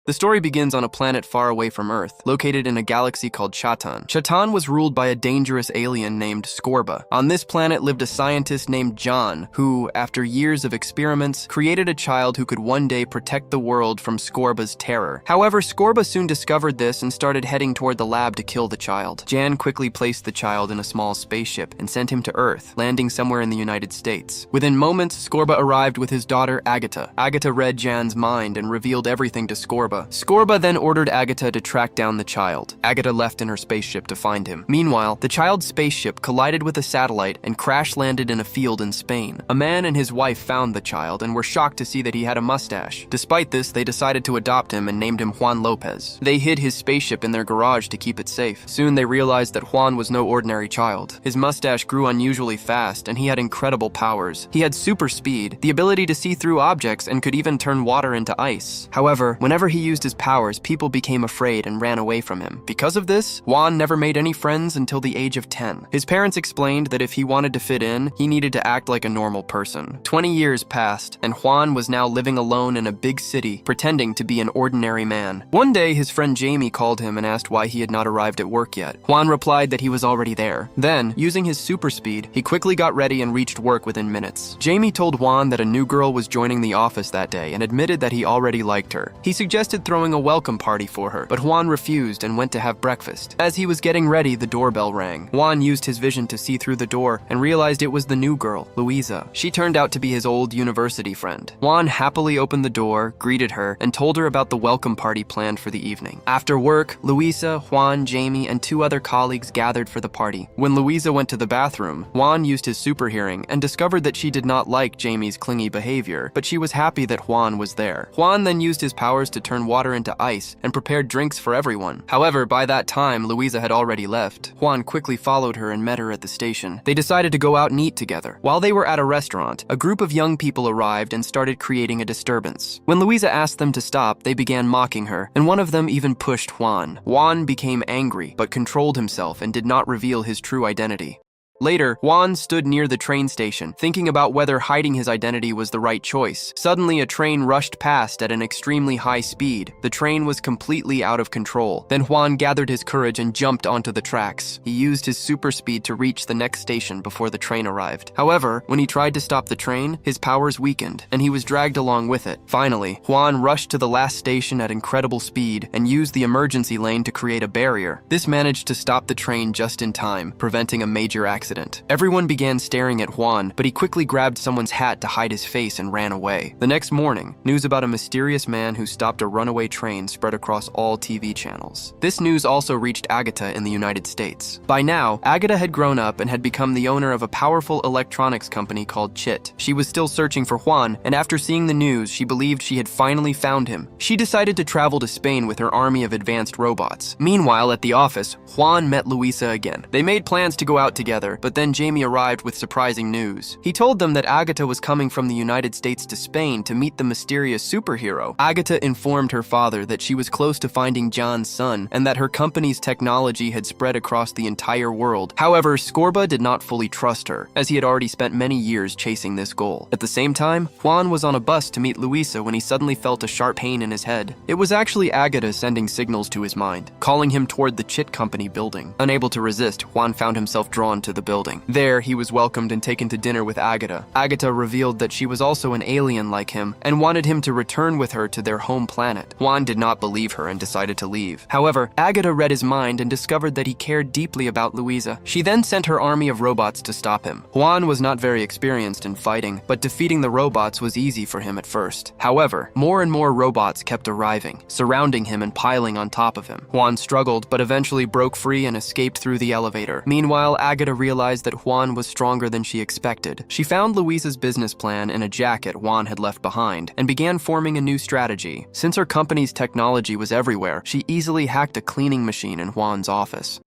The story begins on a planet far away from Earth, located in a galaxy called Chatan. Chatan was ruled by a dangerous alien named Scorba. On this planet lived a scientist named John, who, after years of experiments, created a child who could one day protect the world from Scorba's terror. However, Scorba soon discovered this and started heading toward the lab to kill the child. Jan quickly placed the child in a small spaceship and sent him to Earth, landing somewhere in the United States. Within moments, Scorba arrived with his daughter Agatha. Agatha read Jan's mind and revealed everything to Scorba. Scorba then ordered Agatha to track down the child. Agatha left in her spaceship to find him. Meanwhile, the child's spaceship collided with a satellite and crash-landed in a field in Spain. A man and his wife found the child and were shocked to see that he had a mustache. Despite this, they decided to adopt him and named him Juan Lopez. They hid his spaceship in their garage to keep it safe. Soon they realized that Juan was no ordinary child. His mustache grew unusually fast and he had incredible powers. He had super speed, the ability to see through objects, and could even turn water into ice. However, whenever he used his powers, people became afraid and ran away from him. Because of this, Juan never made any friends until the age of 10. His parents explained that if he wanted to fit in, he needed to act like a normal person. 20 years passed, and Juan was now living alone in a big city, pretending to be an ordinary man. One day, his friend Jamie called him and asked why he had not arrived at work yet. Juan replied that he was already there. Then, using his super speed, he quickly got ready and reached work within minutes. Jamie told Juan that a new girl was joining the office that day and admitted that he already liked her. He suggested throwing a welcome party for her, but Juan refused and went to have breakfast. As he was getting ready, the doorbell rang. Juan used his vision to see through the door and realized it was the new girl, Luisa. She turned out to be his old university friend. Juan happily opened the door, greeted her, and told her about the welcome party planned for the evening. After work, Luisa, Juan, Jamie, and 2 other colleagues gathered for the party. When Luisa went to the bathroom, Juan used his super hearing and discovered that she did not like Jamie's clingy behavior, but she was happy that Juan was there. Juan then used his powers to turn water into ice and prepared drinks for everyone. However, by that time, Luisa had already left. Juan quickly followed her and met her at the station. They decided to go out and eat together. While they were at a restaurant, a group of young people arrived and started creating a disturbance. When Luisa asked them to stop, they began mocking her, and one of them even pushed Juan. Juan became angry, but controlled himself and did not reveal his true identity. Later, Juan stood near the train station, thinking about whether hiding his identity was the right choice. Suddenly, a train rushed past at an extremely high speed. The train was completely out of control. Then Juan gathered his courage and jumped onto the tracks. He used his super speed to reach the next station before the train arrived. However, when he tried to stop the train, his powers weakened, and he was dragged along with it. Finally, Juan rushed to the last station at incredible speed and used the emergency lane to create a barrier. This managed to stop the train just in time, preventing a major accident. Everyone began staring at Juan, but he quickly grabbed someone's hat to hide his face and ran away. The next morning, news about a mysterious man who stopped a runaway train spread across all TV channels. This news also reached Agatha in the United States. By now, Agatha had grown up and had become the owner of a powerful electronics company called Chit. She was still searching for Juan, and after seeing the news, she believed she had finally found him. She decided to travel to Spain with her army of advanced robots. Meanwhile, at the office, Juan met Luisa again. They made plans to go out together, but then Jamie arrived with surprising news. He told them that Agatha was coming from the United States to Spain to meet the mysterious superhero. Agatha informed her father that she was close to finding John's son and that her company's technology had spread across the entire world. However, Scorba did not fully trust her, as he had already spent many years chasing this goal. At the same time, Juan was on a bus to meet Luisa when he suddenly felt a sharp pain in his head. It was actually Agatha sending signals to his mind, calling him toward the Chit Company building. Unable to resist, Juan found himself drawn to the building. There, he was welcomed and taken to dinner with Agatha. Agatha revealed that she was also an alien like him and wanted him to return with her to their home planet. Juan did not believe her and decided to leave. However, Agatha read his mind and discovered that he cared deeply about Luisa. She then sent her army of robots to stop him. Juan was not very experienced in fighting, but defeating the robots was easy for him at first. However, more and more robots kept arriving, surrounding him and piling on top of him. Juan struggled, but eventually broke free and escaped through the elevator. Meanwhile, Agatha realized that Juan was stronger than she expected. She found Luisa's business plan in a jacket Juan had left behind and began forming a new strategy. Since her company's technology was everywhere, she easily hacked a cleaning machine in Juan's office.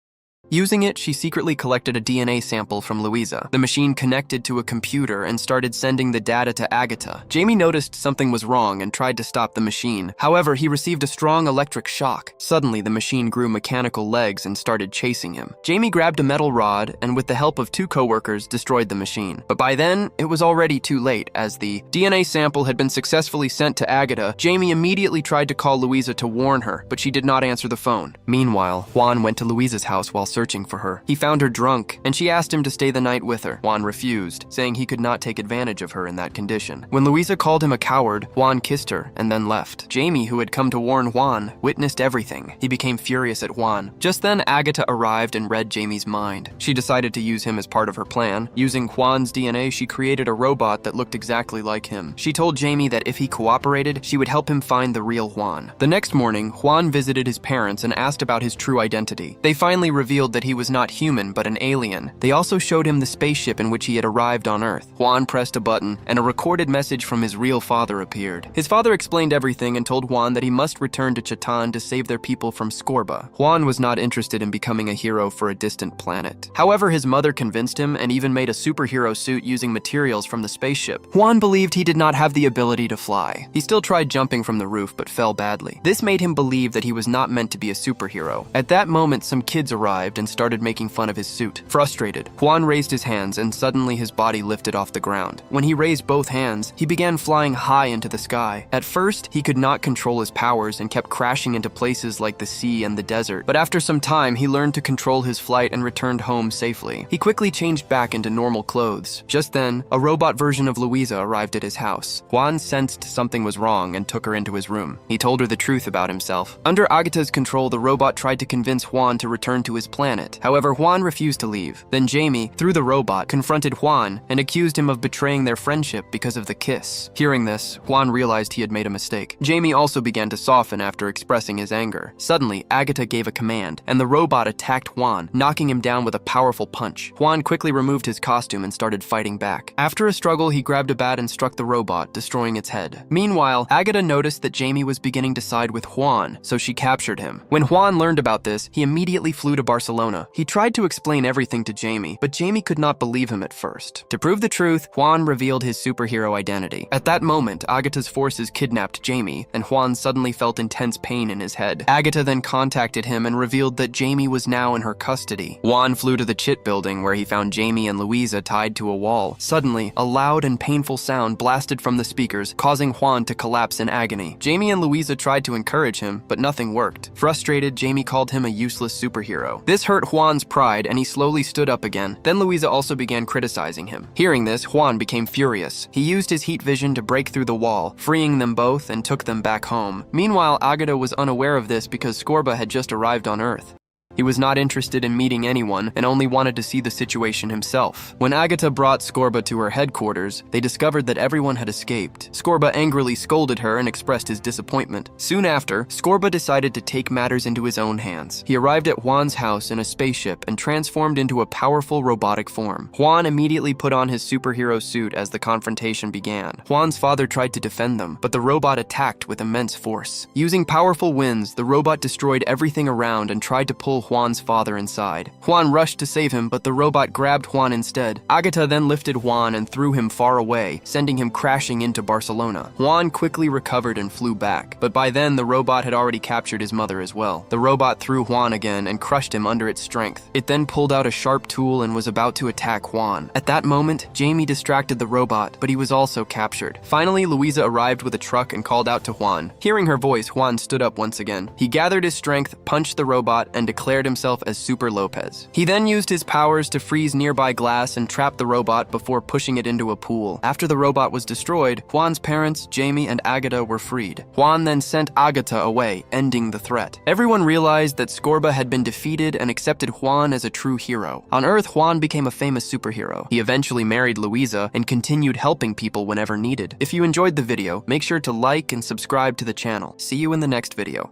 Using it, she secretly collected a DNA sample from Louisa. The machine connected to a computer and started sending the data to Agatha. Jamie noticed something was wrong and tried to stop the machine. However, he received a strong electric shock. Suddenly, the machine grew mechanical legs and started chasing him. Jamie grabbed a metal rod and, with the help of 2 coworkers, destroyed the machine. But by then, it was already too late. As the DNA sample had been successfully sent to Agatha, Jamie immediately tried to call Louisa to warn her, but she did not answer the phone. Meanwhile, Juan went to Louisa's house while searching for her. He found her drunk, and she asked him to stay the night with her. Juan refused, saying he could not take advantage of her in that condition. When Louisa called him a coward, Juan kissed her and then left. Jamie, who had come to warn Juan, witnessed everything. He became furious at Juan. Just then, Agatha arrived and read Jamie's mind. She decided to use him as part of her plan. Using Juan's DNA, she created a robot that looked exactly like him. She told Jamie that if he cooperated, she would help him find the real Juan. The next morning, Juan visited his parents and asked about his true identity. They finally revealed that he was not human, but an alien. They also showed him the spaceship in which he had arrived on Earth. Juan pressed a button, and a recorded message from his real father appeared. His father explained everything and told Juan that he must return to Chatan to save their people from Scorba. Juan was not interested in becoming a hero for a distant planet. However, his mother convinced him and even made a superhero suit using materials from the spaceship. Juan believed he did not have the ability to fly. He still tried jumping from the roof, but fell badly. This made him believe that he was not meant to be a superhero. At that moment, some kids arrived and started making fun of his suit. Frustrated, Juan raised his hands and suddenly his body lifted off the ground. When he raised both hands, he began flying high into the sky. At first, he could not control his powers and kept crashing into places like the sea and the desert. But after some time, he learned to control his flight and returned home safely. He quickly changed back into normal clothes. Just then, a robot version of Louisa arrived at his house. Juan sensed something was wrong and took her into his room. He told her the truth about himself. Under Agatha's control, the robot tried to convince Juan to return to his planet. However, Juan refused to leave. Then Jamie, through the robot, confronted Juan and accused him of betraying their friendship because of the kiss. Hearing this, Juan realized he had made a mistake. Jamie also began to soften after expressing his anger. Suddenly, Agatha gave a command, and the robot attacked Juan, knocking him down with a powerful punch. Juan quickly removed his costume and started fighting back. After a struggle, he grabbed a bat and struck the robot, destroying its head. Meanwhile, Agatha noticed that Jamie was beginning to side with Juan, so she captured him. When Juan learned about this, he immediately flew to Barcelona. He tried to explain everything to Jamie, but Jamie could not believe him at first. To prove the truth, Juan revealed his superhero identity. At that moment, Agatha's forces kidnapped Jamie, and Juan suddenly felt intense pain in his head. Agatha then contacted him and revealed that Jamie was now in her custody. Juan flew to the Chit building where he found Jamie and Louisa tied to a wall. Suddenly, a loud and painful sound blasted from the speakers, causing Juan to collapse in agony. Jamie and Louisa tried to encourage him, but nothing worked. Frustrated, Jamie called him a useless superhero. This hurt Juan's pride, and he slowly stood up again. Then Louisa also began criticizing him. Hearing this, Juan became furious. He used his heat vision to break through the wall, freeing them both and took them back home. Meanwhile, Agatha was unaware of this because Scorba had just arrived on Earth. He was not interested in meeting anyone and only wanted to see the situation himself. When Agatha brought Scorba to her headquarters, they discovered that everyone had escaped. Scorba angrily scolded her and expressed his disappointment. Soon after, Scorba decided to take matters into his own hands. He arrived at Juan's house in a spaceship and transformed into a powerful robotic form. Juan immediately put on his superhero suit as the confrontation began. Juan's father tried to defend them, but the robot attacked with immense force. Using powerful winds, the robot destroyed everything around and tried to pull Juan's father inside. Juan rushed to save him, but the robot grabbed Juan instead. Agatha then lifted Juan and threw him far away, sending him crashing into Barcelona. Juan quickly recovered and flew back, but by then the robot had already captured his mother as well. The robot threw Juan again and crushed him under its strength. It then pulled out a sharp tool and was about to attack Juan. At that moment, Jamie distracted the robot, but he was also captured. Finally, Louisa arrived with a truck and called out to Juan. Hearing her voice, Juan stood up once again. He gathered his strength, punched the robot, and declared himself as Super Lopez. He then used his powers to freeze nearby glass and trap the robot before pushing it into a pool. After the robot was destroyed, Juan's parents, Jamie and Agatha, were freed. Juan then sent Agatha away, ending the threat. Everyone realized that Scorba had been defeated and accepted Juan as a true hero. On Earth, Juan became a famous superhero. He eventually married Louisa and continued helping people whenever needed. If you enjoyed the video, make sure to like and subscribe to the channel. See you in the next video.